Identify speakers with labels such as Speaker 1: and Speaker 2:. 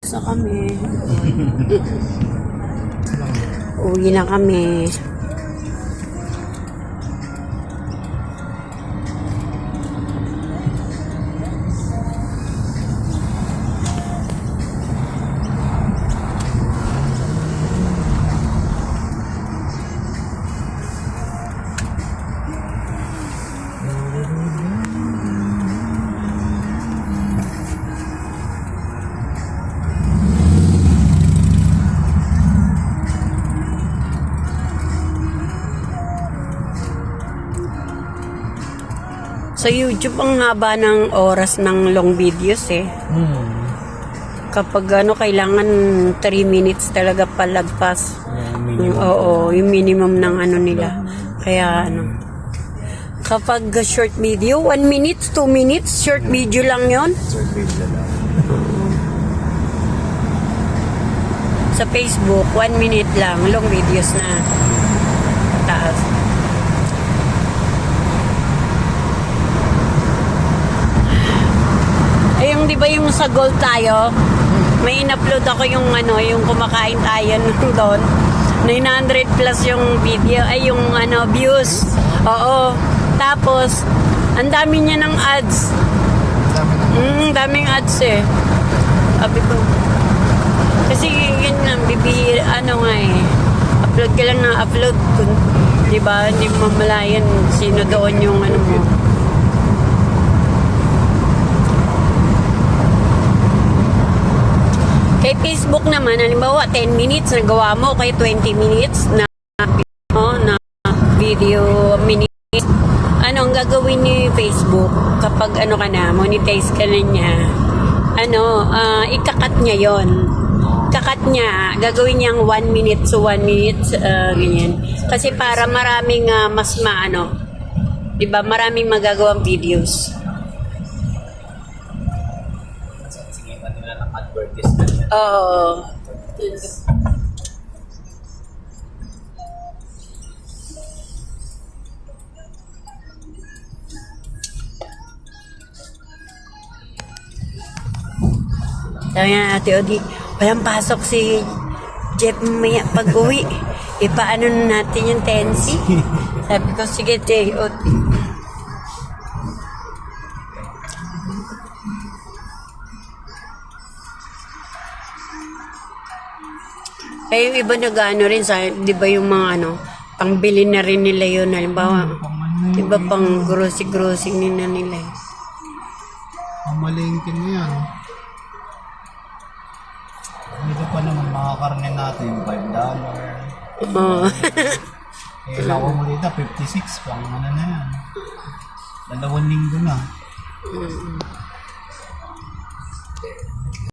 Speaker 1: Sa kami. Uwi na kami. Sa YouTube, ang haba ng oras ng long videos eh. Kapag kailangan 3 minutes talaga palagpas. Oo, yung minimum ng nila. Kaya kapag short video, 1 minute, 2 minutes, short video lang yon.
Speaker 2: Short video lang.
Speaker 1: Sa Facebook, 1 minute lang, long videos na. Taas. Di ba yung sa Gold tayo, may in-upload ako yung yung kumakain tayo doon. 900 plus yung video, ay yung views. Oo. Tapos, ang dami niya ng ads. Daming ads eh. Sabi ko. Kasi yun nga, upload ka lang na upload. Di ba? Hindi mo mamalayan sino doon yung mo. Kay Facebook naman, halimbawa 10 minutes nagawa mo, kay 20 minutes na video minutes. Ang gagawin ni Facebook kapag ka na, monetize ka na niya, ikakat niya yon. Kakat niya, gagawin niyang 1 minute to 1 minute, ganyan. Kasi para maraming mas diba, maraming magagawang videos. Oo. Sabi nga Ate Odi, walang pasok si Jeff mamaya pag-uwi. Ipaano na natin yung tensi? Sabi ko, sige Ate Odi. Kaya yung iba rin di ba yung mga pangbili na rin nila yun, halimbawa, di ba pang grocery nila eh.
Speaker 2: Pamalingkin mo yan. Dito pa naman mga karne natin, $5.
Speaker 1: Oo.
Speaker 2: Kailan ko mo dito, 56, pang na yan. 2 linggo na.